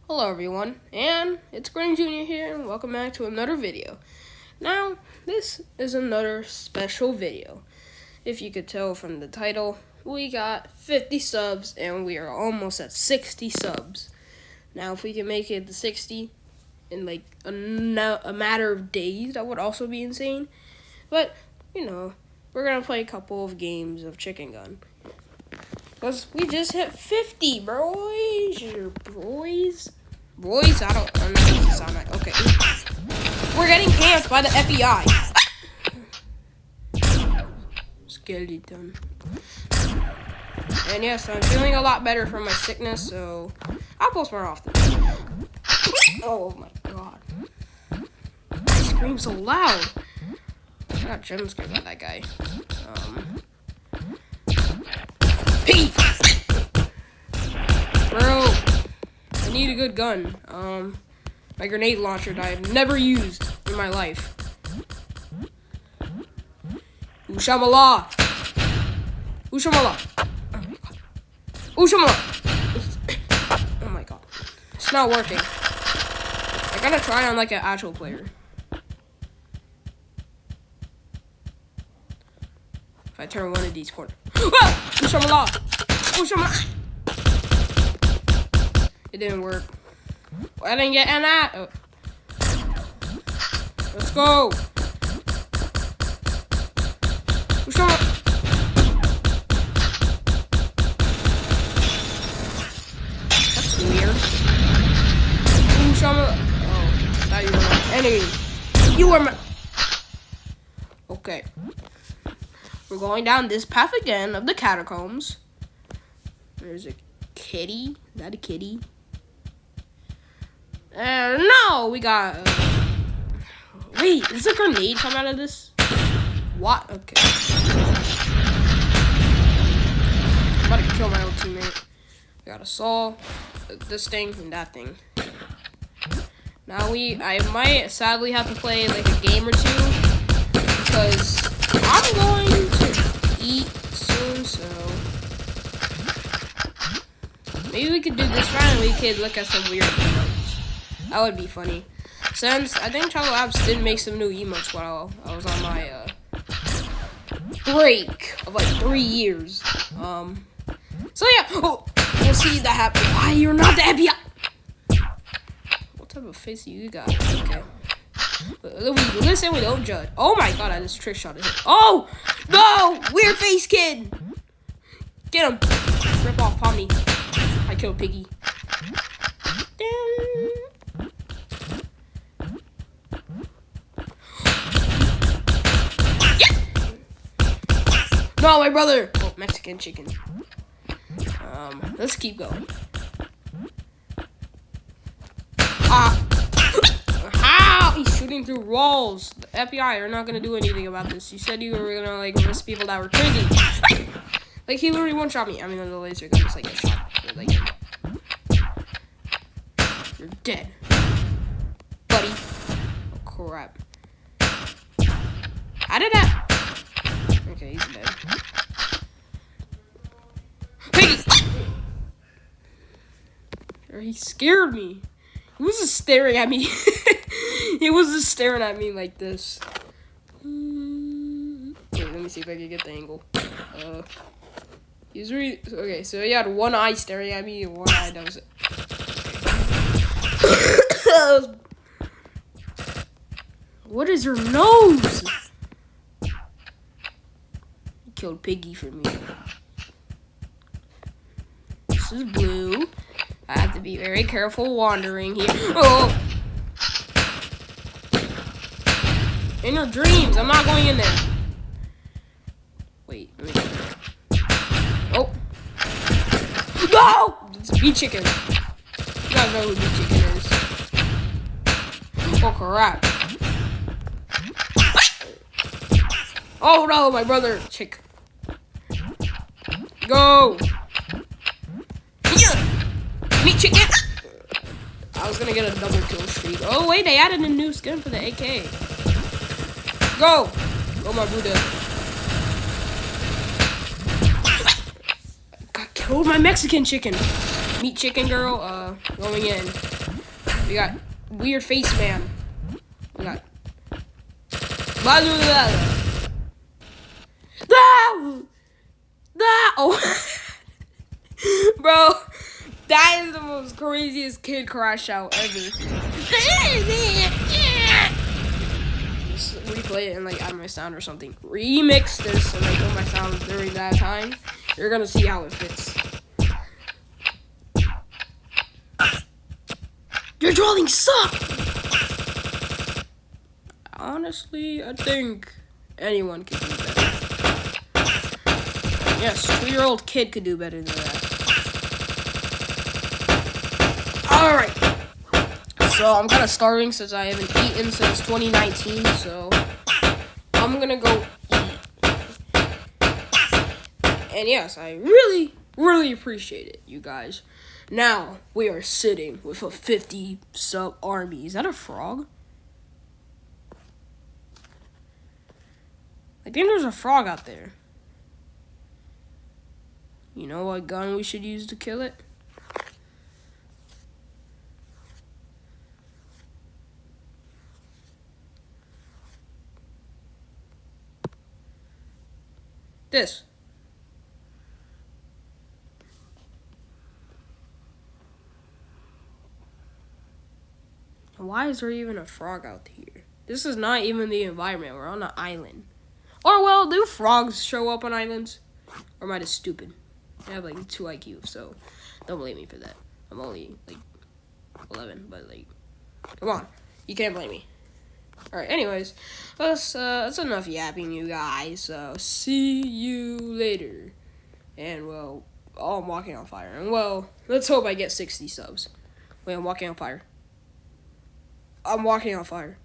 Hello everyone, and it's Green Jr. here, and welcome back to another video. Now, this is another special video. If you could tell from the title, we got 50 subs, and we are almost at 60 subs. Now, if we can make it to 60 in like a matter of days, that would also be insane. But, we're going to play a couple of games of Chicken Gun. Because we just hit 50, boys. Boys, I don't know what you sound like. Okay. We're getting camped by the FBI. Skeleton. And yes, I'm feeling a lot better from my sickness, so I'll post more often. Oh my god. I scream so loud. I got jump scared by that guy. Pete! Bro, I need a good gun. My grenade launcher that I've never used in my life. Ushamala! Ushamala! Oh my god. Ushamala! Oh my god. It's not working. I gotta try on like an actual player. If I turn one of these corners. Ushamala! Ushamala! It didn't work. I didn't get an ad. Oh. Let's go. Ushamala! That's weird. Ushamala! Oh, I thought you were my enemy. You were my... Okay. We're going down this path again of the catacombs. There's a kitty. Is that a kitty? No, we got... Wait, is a grenade come out of this? What? Okay. I'm about to kill my old teammate. We got a saw, this thing, and that thing. Now I might sadly have to play like a game or two because I'm going to eat soon, so maybe we could do this round and we could look at some weird emotes. That would be funny. Since I think Travel Apps did make some new emotes while I was on my break of like 3 years. So yeah, we'll see that happen. Why you're not the FBI? What type of face do you got? Okay. We listen, we don't judge. Oh my god, I just trick shot him. Oh! No! Weird face kid! Get him! Rip off Pomni. I killed Piggy. No, my brother! Oh, Mexican chicken. Let's keep going. How? He's shooting through walls. The FBI are not gonna do anything about this. You said you were gonna like arrest people that were crazy. Like he literally one shot me. I mean, the laser gun just like get shot. Like, you're dead, buddy. Oh crap! How did that? Okay, he's dead. Piggy! He scared me. He was just staring at me. He was just staring at me like this. Wait, let me see if I can get the angle. He's really okay. So he had one eye staring at me and one eye that was. What is your nose? He killed Piggy for me. This is blue. I have to be very careful wandering here. Oh! In your dreams, I'm not going in there. Wait, let me go there. Oh! No! It's Bee Chicken. You guys know who Bee Chicken is. Oh crap. Oh no, my brother. Chick. Go! Meat chicken! I was gonna get a double kill streak. Oh wait, they added a new skin for the AK. Go! Go my Buddha. Got killed my Mexican chicken. Meat Chicken Girl, going in. We got Weird Face Man. We got blah, blah, blah. Oh, bro, that is the most craziest kid crash out ever. Just replay it and like add my sound or something. Remix this and like put my sound during that time. You're gonna see how it fits. Your drawings suck! Honestly, I think anyone could do better. Yes, 2-year-old kid could do better than that. Alright. So, I'm kind of starving since I haven't eaten since 2019, so I'm gonna go eat. And yes, I really, really appreciate it, you guys. Now, we are sitting with a 50 sub army. Is that a frog? I think there's a frog out there. You know what gun we should use to kill it? This. Why is there even a frog out here? This is not even the environment. We're on an island. Or, well, do frogs show up on islands? Or am I just stupid? I have, like, 2 IQ, so don't blame me for that. I'm only, like, 11, but, like, come on. You can't blame me. Alright, anyways, that's enough yapping, you guys. So, see you later. And, well, oh, I'm walking on fire. And, well, let's hope I get 60 subs. Wait, I'm walking on fire. I'm walking on fire.